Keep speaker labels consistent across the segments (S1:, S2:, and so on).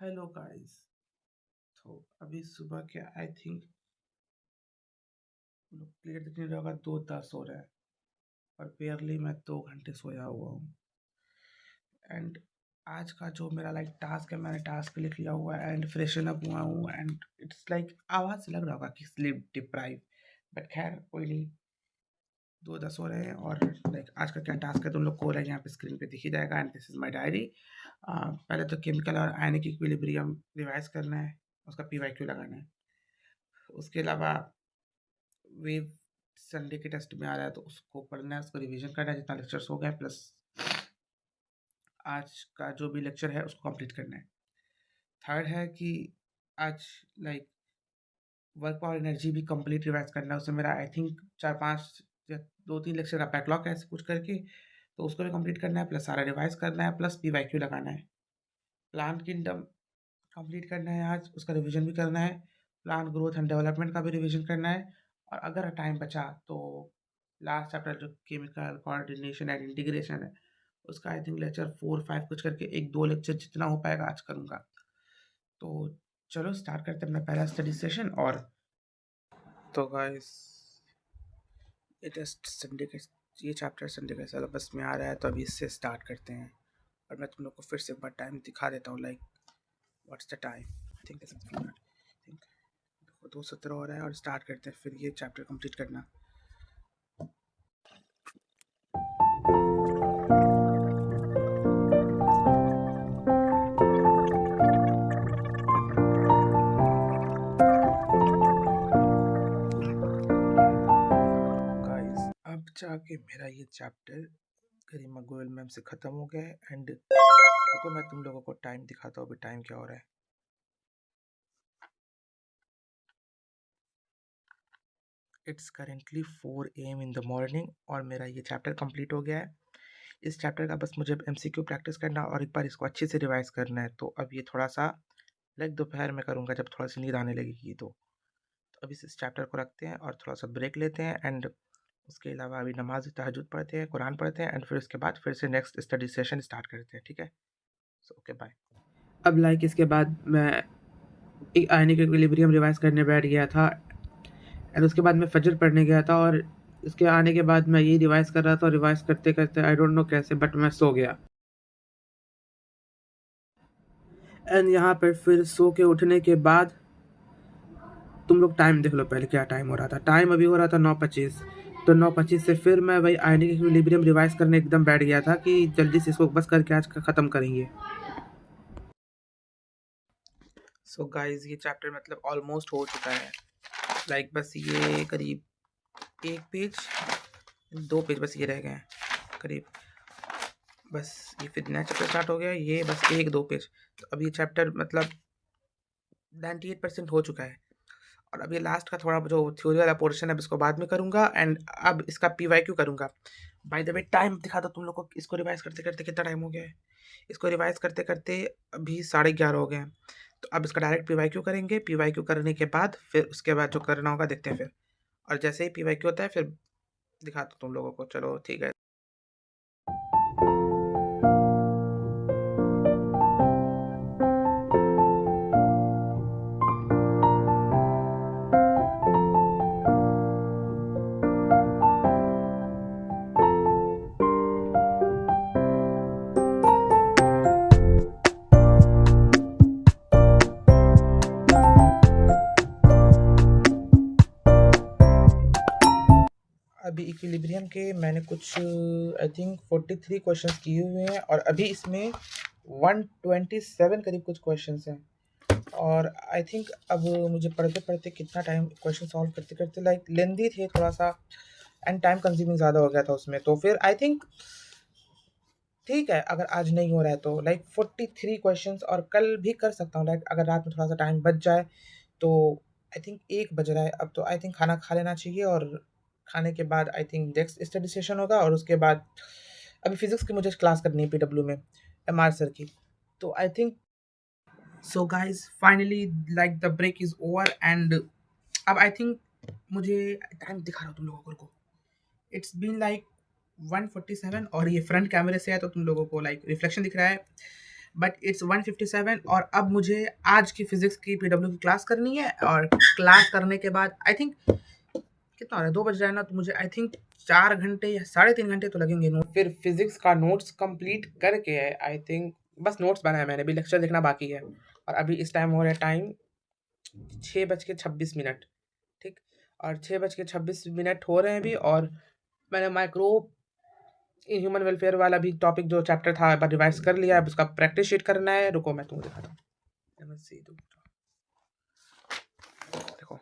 S1: Hello guys. तो अभी सुबह के आई थिंक क्लियर दिखने लगा 2:10 हो रहा है और बेयरली मैं 2 घंटे सोया हुआ हूँ। एंड आज का जो मेरा टास्क है, मैंने टास्क लिख लिया हुआ है एंड फ्रेशन अप हुआ हूँ एंड इट्स आवाज़ से लग रहा होगा कि स्लीप डिप्राइव, बट खैर कोई नहीं। 2:10 हो रहे हैं और आज का क्या टास्क है तुम लोग को यहाँ पे स्क्रीन पे दिख ही जाएगा। And this is my diary. पहले तो केमिकल और आयनिक इक्विलिब्रियम रिवाइज करना है, उसका PYQ लगाना है। उसके अलावा वेव संडे के टेस्ट में आ रहा है तो उसको पढ़ना है, उसको रिवीजन करना है जितना लेक्चर्स हो गए, प्लस आज का जो भी लेक्चर है उसको कंप्लीट करना है। थर्ड है कि आज वर्क पावर एनर्जी भी कंप्लीट रिवाइज करना है। उसमें मेरा आई थिंक 4-5 या 2-3 लेक्चर का बैकलॉग है ऐसे कुछ करके, तो उसको भी कंप्लीट करना है, प्लस सारा रिवाइज करना है, प्लस PYQ लगाना है। प्लांट किंगडम कंप्लीट करना है आज, उसका रिवीजन भी करना है। प्लांट ग्रोथ एंड डेवलपमेंट का भी रिवीजन करना है। और अगर टाइम बचा तो लास्ट चैप्टर जो केमिकल कोऑर्डिनेशन एंड इंटीग्रेशन है उसका आई थिंक लेक्चर 4-5 कुछ करके 1-2 लेक्चर जितना हो पाएगा आज करूँगा। तो चलो स्टार्ट करते हैं अपना पहला स्टडी सेशन। और तो गाइस ये टेस्ट संडे के ये चैप्टर संडे के सिलेबस में आ रहा है, तो अभी इससे स्टार्ट करते हैं। और मैं तुम लोग को फिर से एक बार टाइम दिखा देता हूँ। What's the time, I think 2:17 हो रहा है और स्टार्ट करते हैं फिर ये चैप्टर कंप्लीट करना। गाइस अब जाके मेरा ये चैप्टर गरिमा गोयल मैम से ख़त्म हो गया है। एंड रुको मैं तुम लोगों को टाइम दिखाता हूँ अभी टाइम क्या हो रहा है। It's currently 4 AM in the morning और मेरा ये चैप्टर कंप्लीट हो गया है। इस चैप्टर का बस मुझे MCQ प्रैक्टिस करना और एक बार इसको अच्छे से रिवाइज करना है। तो अब ये थोड़ा सा दोपहर में करूँगा जब थोड़ा सी नींद आने लगेगी। तो अभी इस चैप्टर को रखते हैं और थोड़ा सा ब्रेक लेते हैं। एंड उसके अलावा अभी नमाज तहज्जुद पढ़ते हैं, कुरान पढ़ते हैं एंड फिर उसके बाद फिर से नेक्स्ट स्टडी सेशन स्टार्ट करते हैं। ठीक है, सो ओके बाय। अब इसके बाद मैं एक आयनिक इक्विलिब्रियम रिवाइज करने बैठ गया था एंड उसके बाद मैं फजर पढ़ने गया था और इसके आने के बाद मैं यही रिवाइज कर रहा था और रिवाइज करते करते आई डोंट नो कैसे बट मैं सो गया। एंड यहाँ पर फिर सो के उठने के बाद तुम लोग टाइम देख लो पहले क्या टाइम हो रहा था। टाइम अभी हो रहा था 9:25। तो 9:25 से फिर मैं वही आयनिक इक्विलिब्रियम रिवाइज करने एकदम बैठ गया था कि जल्दी से इसको बस करके आज का ख़त्म करेंगे। सो गाइस ये चैप्टर मतलब ऑलमोस्ट हो चुका है। बस ये करीब 1 पेज 2 पेज बस ये रह गए हैं करीब। बस ये फिर नया चैप्टर स्टार्ट हो गया, ये बस 1-2 पेज। तो अब ये चैप्टर मतलब 98% हो चुका है। और अब ये लास्ट का थोड़ा जो थ्योरी वाला पोर्शन है अब इसको बाद में करूँगा एंड अब इसका PYQ करूँगा। बाय द वे टाइम दिखा दो तुम लोग को, इसको रिवाइज करते करते कितना टाइम हो गया है। इसको रिवाइज करते करते अभी 11:30 हो गए हैं। तो अब इसका डायरेक्ट PYQ करेंगे। PYQ करने के बाद फिर उसके बाद जो करना होगा देखते हैं फिर। और जैसे ही PYQ होता है फिर दिखाता हूँ तुम लोगों को। चलो ठीक है। अभी इक्विलिब्रियम के मैंने कुछ आई थिंक 43 क्वेश्चंस किए हुए हैं और अभी इसमें 127 करीब कुछ क्वेश्चंस हैं। और आई थिंक अब मुझे पढ़ते पढ़ते कितना टाइम क्वेश्चन सॉल्व करते करते लेंदी थे थोड़ा सा एंड टाइम कंज्यूमिंग ज़्यादा हो गया था उसमें। तो फिर आई थिंक ठीक है अगर आज नहीं हो रहा है तो 43 क्वेश्चंस और कल भी कर सकता हूँ। अगर रात में थोड़ा सा टाइम बच जाए तो आई थिंक 1 बज रहा है अब, तो आई थिंक खाना खा लेना चाहिए और खाने के बाद I think next study session होगा। और उसके बाद अभी फिजिक्स की मुझे क्लास करनी है PW में MR सर की। तो I think so guys finally the break is over and अब आई थिंक मुझे टाइम दिखा रहा हूँ तुम लोगों को। इट्स बीन 1:47 और ये फ्रंट कैमरे से है तो तुम लोगों को रिफ्लेक्शन दिख रहा है। बट इट्स 1:57 और अब मुझे आज की फिजिक्स की पीडब्ल्यू की क्लास करनी है, और क्लास करने के बाद आई थिंक कितना हो रहा है, 2 बज रहा है ना, तो मुझे आई थिंक 4 घंटे या साढ़े 3 घंटे तो लगेंगे नोट। फिर फिजिक्स का नोट्स कंप्लीट करके आई थिंक बस नोट्स बनाया मैंने, अभी लेक्चर देखना बाकी है। और अभी इस टाइम हो रहा है टाइम 6:26, ठीक। और 6:26 हो रहे हैं अभी, और मैंने माइक्रो इन ह्यूमन वेलफेयर वाला भी टॉपिक जो चैप्टर था रिवाइज कर लिया है, अब उसका प्रैक्टिस शीट करना है। रुको मैं तुमको दिखाता हूँ। देखो,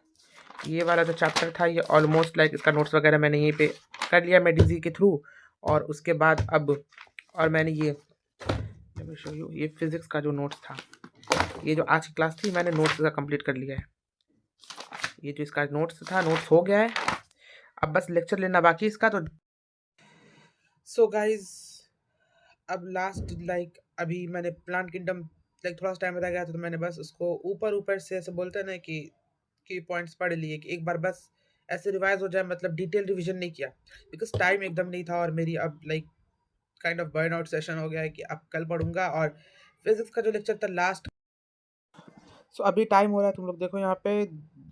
S1: ये वाला जो चैप्टर था ये ऑलमोस्ट लाइक इसका नोट्स वगैरह मैंने यहीं पे कर लिया मेडिजी के थ्रू। और उसके बाद अब और मैंने ये शो यू, ये फिजिक्स का जो नोट्स था, ये जो आज की क्लास थी मैंने नोट्स का कंप्लीट कर लिया है। ये जो इसका नोट्स था, नोट्स हो गया है, अब बस लेक्चर लेना बाकी इसका। तो सो गाइज, अब लास्ट लाइक अभी मैंने प्लांट किंगडम लाइक थोड़ा सा टाइम रह गया था, तो मैंने बस उसको ऊपर ऊपर से ऐसे बोलते हैं ना कि पॉइंट्स पढ़ लिए, कि एक बार बस ऐसे रिवाइज हो जाए, मतलब डिटेल रिवीजन नहीं किया बिकॉज टाइम एकदम नहीं था। और मेरी अब like kind of burn out session हो गया है कि अब कल पढ़ूंगा। और फिजिक्स का जो लेक्चर था लास्ट, सो अभी टाइम हो रहा है, तुम लोग देखो यहाँ पे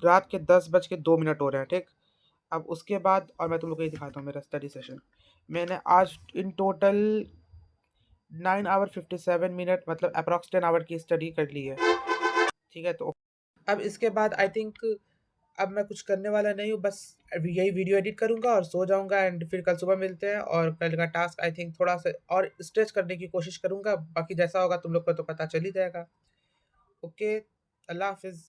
S1: रात के 10:02 हो रहे हैं, ठीक। अब उसके बाद और मैं तुम लोग को ये दिखाता हूँ मेरा स्टडी सेशन। मैंने आज इन टोटल 9 आवर 57 मिनट मतलब अप्रॉक्स 10 आवर की स्टडी कर ली है, ठीक है। तो अब इसके बाद आई थिंक अब मैं कुछ करने वाला नहीं हूँ, बस अभी यही वीडियो एडिट करूँगा और सो जाऊँगा। एंड फिर कल सुबह मिलते हैं, और कल का टास्क आई थिंक थोड़ा सा और स्ट्रेच करने की कोशिश करूँगा। बाकी जैसा होगा तुम लोग को तो पता चल ही जाएगा। ओके, अल्लाह हाफिज़।